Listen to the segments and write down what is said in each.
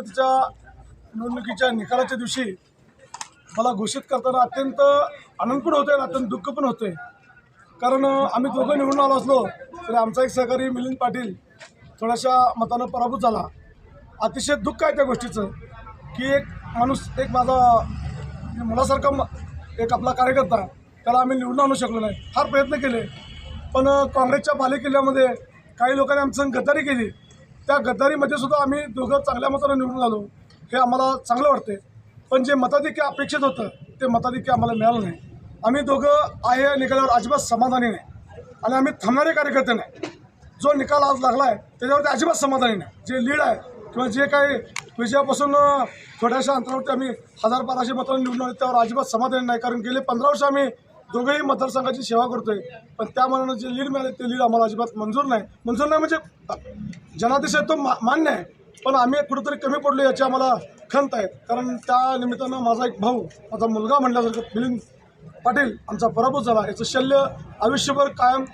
पंचायतीच्या निवडणुकीच्या निकालाच्या दिवशी मला घोषित करताना अत्यंत आनंद पण होतोय आणि अत्यंत दुःख पण होतंय। कारण आम्ही दोघं निवडून आलो असलो तरी आमचा एक सहकारी मिलिंद पाटील थोड्याशा मतानं पराभूत झाला। अतिशय दुःख आहे त्या गोष्टीचं की एक माणूस, एक माझा मुलासारखा एक आपला कार्यकर्ता, त्याला आम्ही निवडून आणू शकलो नाही। फार प्रयत्न केले पण काँग्रेसच्या बालेकिल्ल्यामध्ये काही लोकांनी आमचं गद्दारी केली। त्या गद्दारीमध्ये सुद्धा आम्ही दोघं चांगल्या मतानं निवडून आलो, हे आम्हाला चांगलं वाटते। पण जे मताधिक्य अपेक्षित होतं ते मताधिक्य आम्हाला मिळालं नाही। आम्ही दोघं आहे निकालावर अजिबात समाधानी नाही आणि आम्ही थांबणारे कार्यकर्ते नाही। जो निकाल आज लागला आहे त्याच्यावरती अजिबात समाधानी नाही। जे लीड आहे किंवा जे काही विजयापासून थोड्याशा अंतरावरती आम्ही 1000-1200 मतांनी निवडून आलो त्यावर अजिबात समाधानी नाही। कारण गेले 15 वर्ष आम्ही दोघंही मतदारसंघाची सेवा करतोय, पण त्या मनानं जे लीड मिळाले ते लीड आम्हाला अजिबात मंजूर नाही म्हणजे जनादेश आहे तो मान्य आहे, पण आम्ही कुठेतरी कमी पडलो याची आम्हाला खंत आहे। कारण त्या निमित्तानं माझा एक भाऊ, माझा मुलगा म्हटल्यासारखं मिलिंद पाटील आमचा पराभूत झाला, याचं शल्य आयुष्यभर कायम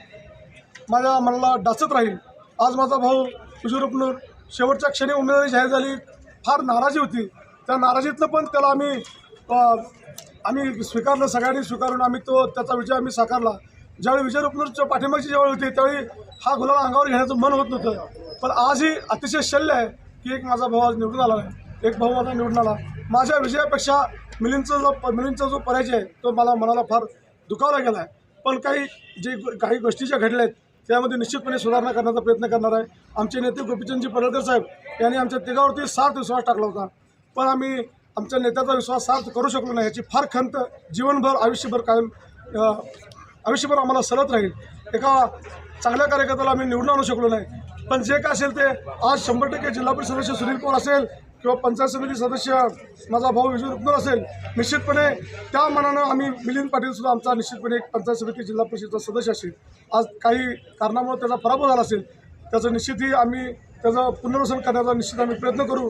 माझ्या मनाला डाचत राहील। आज माझा भाऊ विजयरुपनूर शेवटच्या क्षणी उमेदवारी जाहीर झाली, फार नाराजी होती। त्या नाराजीतलं पण त्याला आम्ही स्वीकारलं, सगळ्यांनी स्वीकारून आम्ही त्याचा विजय आम्ही साकारला। ज्यावेळी विजयरुपनूरच्या पाठिंबाची ज्यावेळी होती त्यावेळी हा गुलाल अंगावर घेण्याचं मन होत नव्हतं, पण आजही अतिशय शल्य आहे की एक माझा भाऊ आज निवडून आला आहे, एक भाऊ माझा निवडून आला। माझ्या विजयापेक्षा मिलिंदचा जो पराजय आहे तो मला मनाला फार दुखावला गेला आहे। पण काही गोष्टी ज्या घडल्या आहेत त्यामध्ये निश्चितपणे सुधारणा करण्याचा प्रयत्न करणार आहे। आमचे नेते गोपीचंदजी पडळकर साहेब यांनी आमच्या तिघावरती सार्थ विश्वास टाकला होता, पण आम्ही आमच्या नेत्याचा विश्वास सार्थ करू शकलो नाही, याची फार खंत जीवनभर आयुष्यभर आम्हाला सरत राहील। एका चांगल्या कार्यकर्त्याला आम्ही निवडून आणू शकलो नाही, पण जे काय असेल ते आज 100% जिल्हा परिषद सदस्य सुनील पवार असेल किंवा पंचायत समिती सदस्य माझा भाऊ विजयरुपनूर असेल, निश्चितपणे त्या मनानं आम्ही मिलिंद पाटीलसुद्धा आमचा निश्चितपणे एक पंचायत समिती जिल्हा परिषदचा सदस्य असेल। आज काही कारणामुळे त्याचा पराभव झाला असेल, त्याचं निश्चितही आम्ही त्याचं पुनर्वसन करण्याचा निश्चित आम्ही प्रयत्न करू,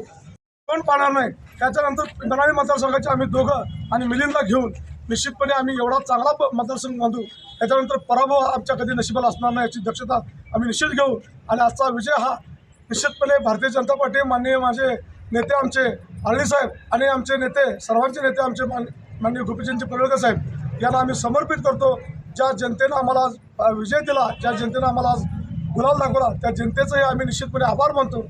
पण पाहणार नाही। त्याच्यानंतर बनावी मतदारसंघाचे आम्ही दोघं आणि मिलिंदला घेऊन निश्चितपणे आम्ही एवढा चांगला मतदारसंघ बांधू, त्याच्यानंतर पराभव आमच्या कधी नशिबाला असणार नाही याची दक्षता आम्ही निश्चित घेऊ। आणि आजचा विजय हा निश्चितपणे भारतीय जनता पार्टी, माननीय माझे नेते आमचे आळणी साहेब आणि आमचे नेते, सर्वांचे नेते आमचे माननीय गोपीचंदजी पडळकर साहेब यांना आम्ही समर्पित करतो। ज्या जनतेनं आम्हाला आज विजय दिला, ज्या जनतेनं आम्हाला आज गुलाल दाखवला, त्या जनतेचंही आम्ही निश्चितपणे आभार मानतो।